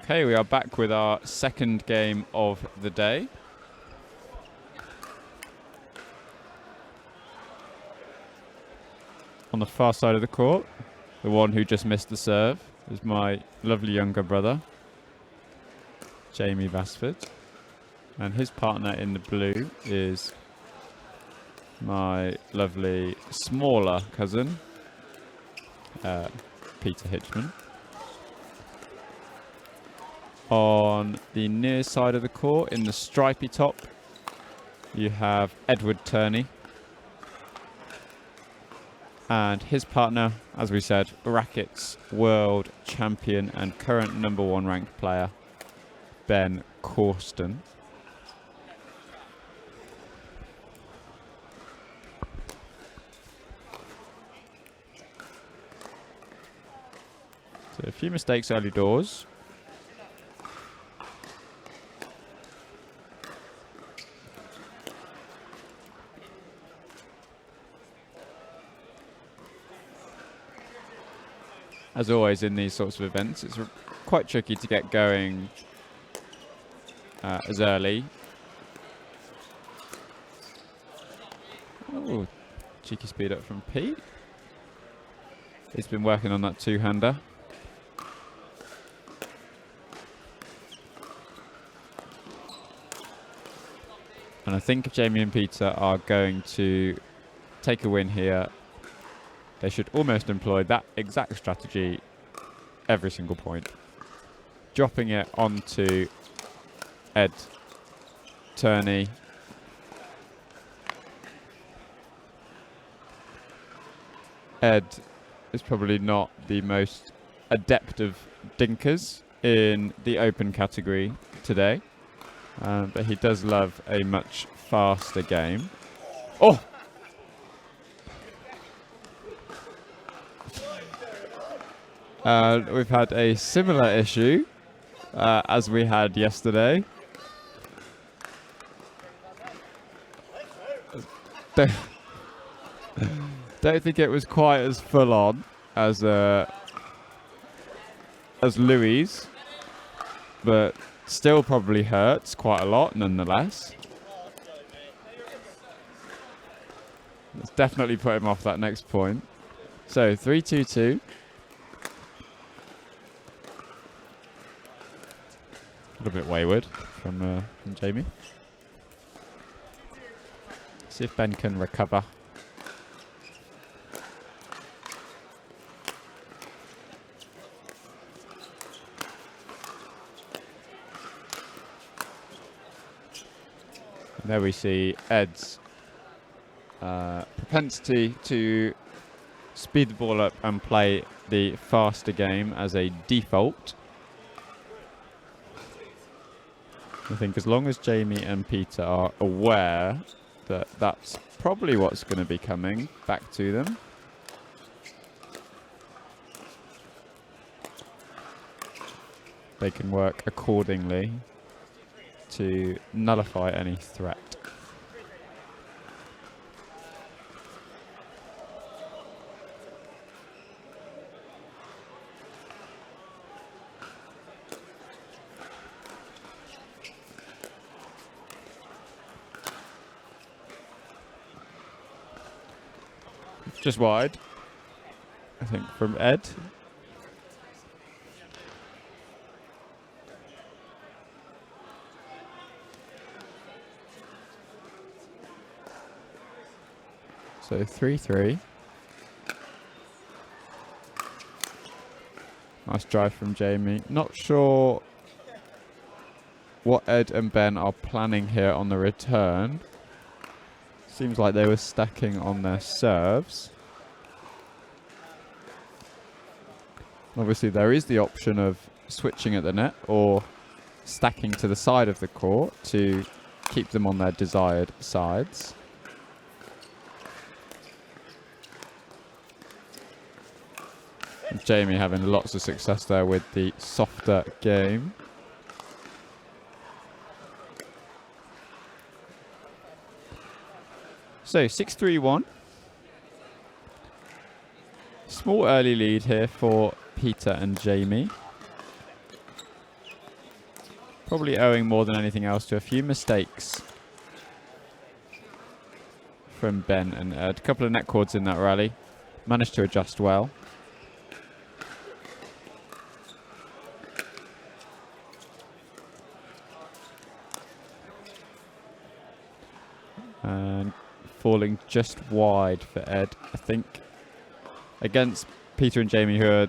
Okay, we are back with our second game of the day. On the far side of the court, the one who just missed the serve is my lovely younger brother, Jamie Basford. And his partner in the blue is my lovely smaller cousin, Peter Hitchman. On the near side of the court, in the stripy top, you have Edward Turney. And his partner, as we said, rackets world champion and current #1 ranked player, Ben Cawston. So a few mistakes early doors. As always in these sorts of events, it's quite tricky to get going as early. Oh, cheeky speed up from Pete. He's been working on that two-hander. And I think if Jamie and Peter are going to take a win here, they should almost employ that exact strategy every single point. Dropping it onto Ed Turney. Ed is probably not the most adept of dinkers in the open category today, but he does love a much faster game. Oh! We've had a similar issue as we had yesterday. Don't think it was quite as full on as Louis, but still probably hurts quite a lot nonetheless. Let's definitely put him off that next point. So 3-2-2. A little bit wayward from Jamie. See if Ben can recover. And there we see Ed's propensity to speed the ball up and play the faster game as a default. I think as long as Jamie and Peter are aware that that's probably what's going to be coming back to them, they can work accordingly to nullify any threat. Just wide, I think, from Ed. So 3-3. Nice drive from Jamie. Not sure what Ed and Ben are planning here on the return. Seems like they were stacking on their serves. Obviously, there is the option of switching at the net or stacking to the side of the court to keep them on their desired sides. And Jamie having lots of success there with the softer game. So 6-3-1. Small early lead here for Peter and Jamie. Probably owing more than anything else to a few mistakes from Ben and Ed. A couple of net cords in that rally. Managed to adjust well. And falling just wide for Ed, I think, against Peter and Jamie, who are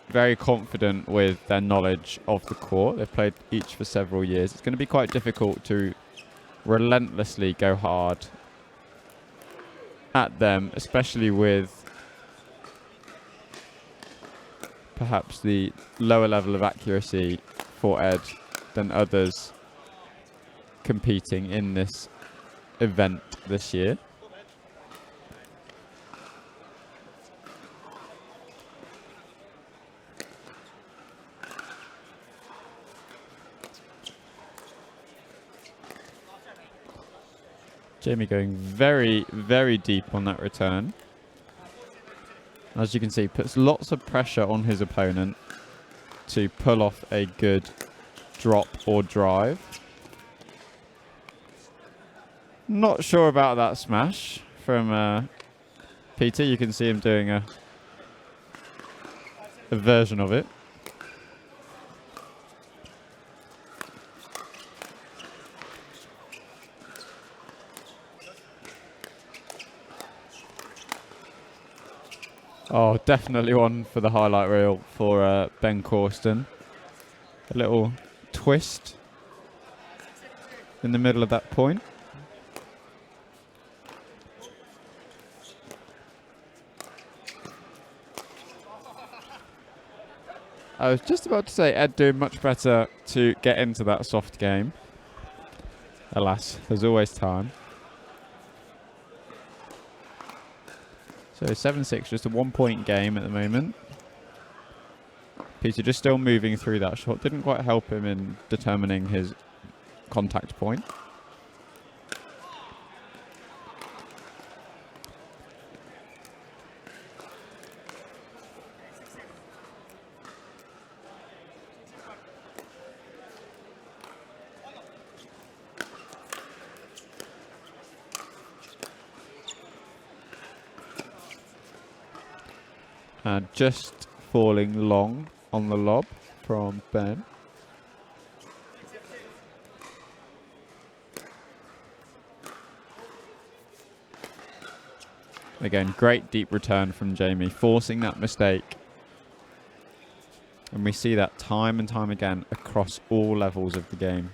very confident with their knowledge of the court. They've played each for several years. It's going to be quite difficult to relentlessly go hard at them, especially with perhaps the lower level of accuracy for Ed than others competing in this event this year. Jamie going very, very deep on that return. As you can see, puts lots of pressure on his opponent to pull off a good drop or drive. Not sure about that smash from Peter. You can see him doing a version of it. Oh, definitely one for the highlight reel for Ben Cawston. A little twist in the middle of that point. I was just about to say Ed doing much better to get into that soft game. Alas, there's always time. So 7-6, just a 1-point game at the moment. Peter just still moving through that shot. Didn't quite help him in determining his contact point. And just falling long on the lob from Ben. Again, great deep return from Jamie, forcing that mistake. And we see that time and time again across all levels of the game.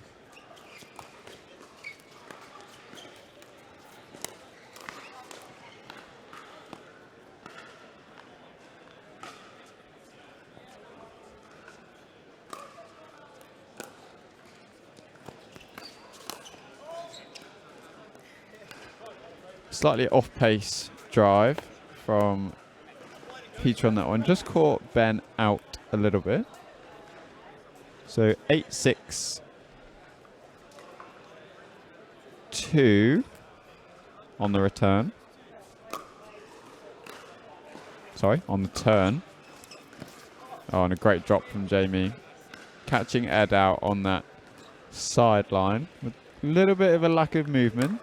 Slightly off-pace drive from Peter on that one. Just caught Ben out a little bit. So 8-6. 2 on the return. Sorry, on the turn. Oh, and a great drop from Jamie. Catching Ed out on that sideline with a little bit of a lack of movement.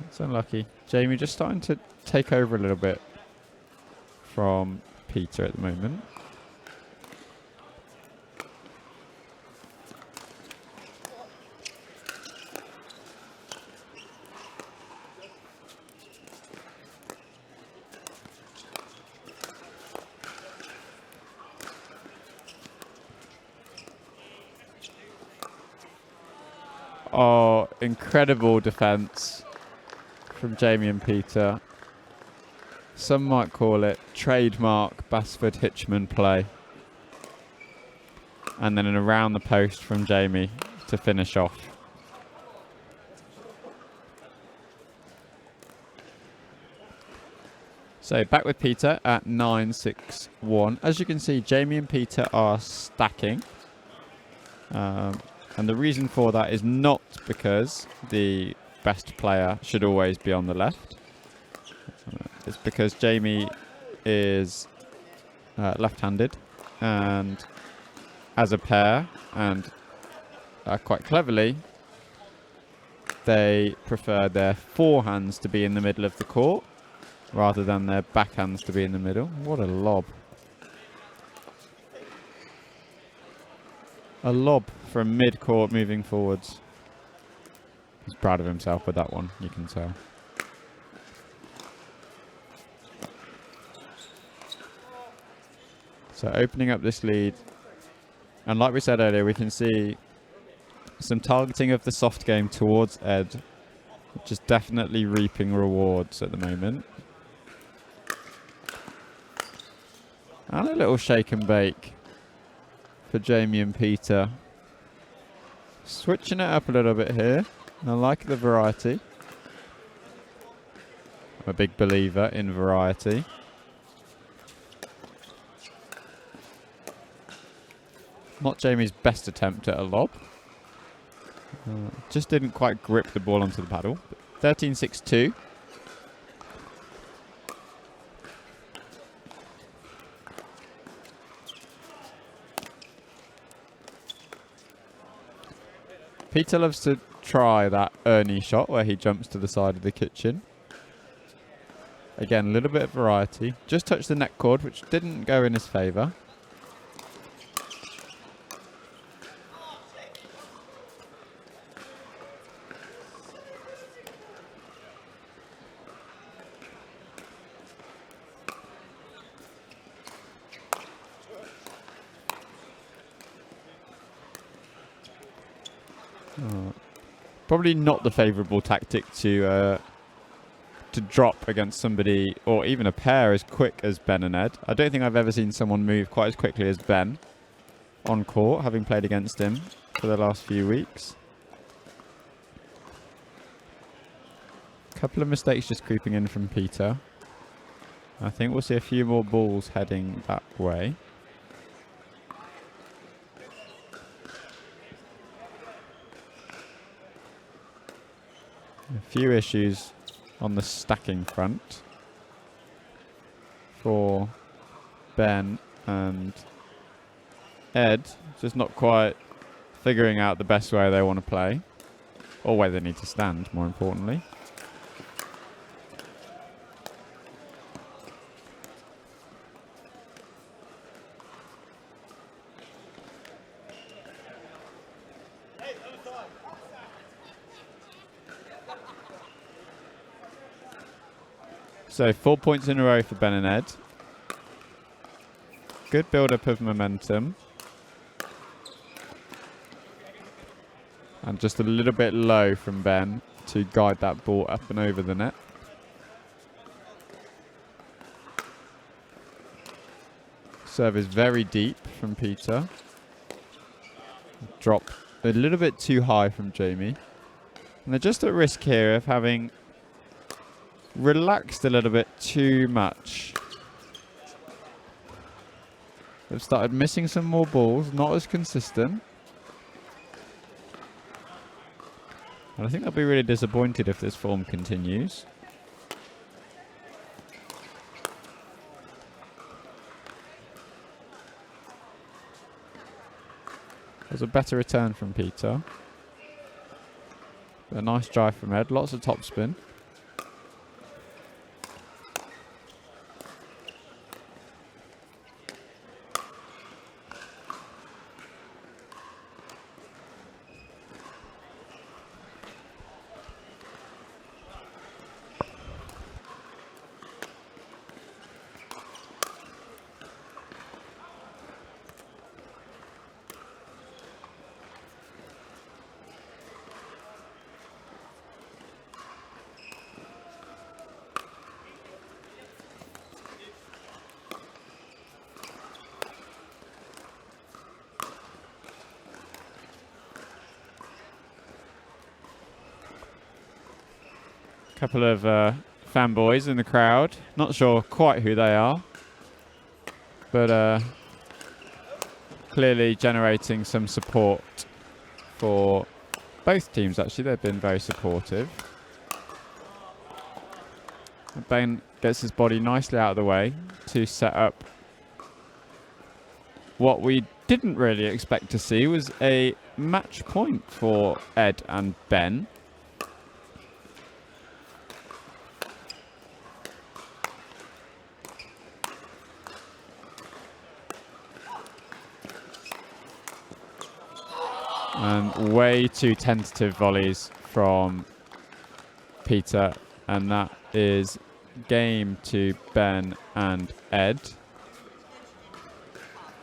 It's unlucky. Jamie just starting to take over a little bit from Peter at the moment. Oh, incredible defense from Jamie and Peter. Some might call it trademark Basford Hitchman play. And then an around the post from Jamie to finish off. So back with Peter at 9-6-1. As you can see, Jamie and Peter are stacking. And the reason for that is not because the best player should always be on the left. It's because Jamie is left-handed, and as a pair, and quite cleverly, they prefer their forehands to be in the middle of the court rather than their backhands to be in the middle. What a lob. A lob from mid-court moving forwards. He's proud of himself with that one, you can tell. So opening up this lead. And like we said earlier, we can see some targeting of the soft game towards Ed, which is definitely reaping rewards at the moment. And a little shake and bake for Jamie and Peter. Switching it up a little bit here. I like the variety. I'm a big believer in variety. Not Jamie's best attempt at a lob. Just didn't quite grip the ball onto the paddle. 13-6-2. Peter loves to try that Ernie shot where he jumps to the side of the kitchen. Again, a little bit of variety. Just touched the neck cord, which didn't go in his favour. Probably not the favourable tactic to drop against somebody or even a pair as quick as Ben and Ed. I don't think I've ever seen someone move quite as quickly as Ben on court, having played against him for the last few weeks. A couple of mistakes just creeping in from Peter. I think we'll see a few more balls heading that way. A few issues on the stacking front for Ben and Ed. Just not quite figuring out the best way they want to play, or where they need to stand, more importantly. So 4 points in a row for Ben and Ed. Good build-up of momentum. And just a little bit low from Ben to guide that ball up and over the net. Serve is very deep from Peter. Drop a little bit too high from Jamie. And they're just at risk here of having relaxed a little bit too much. They've started missing some more balls, not as consistent. And I think they'll be really disappointed if this form continues. There's a better return from Peter. A nice drive from Ed, lots of topspin. Couple of fanboys in the crowd. Not sure quite who they are, but clearly generating some support for both teams, actually. They've been very supportive. Ben gets his body nicely out of the way to set up what we didn't really expect to see was a match point for Ed and Ben. And way too tentative volleys from Peter, and that is game to Ben and Ed.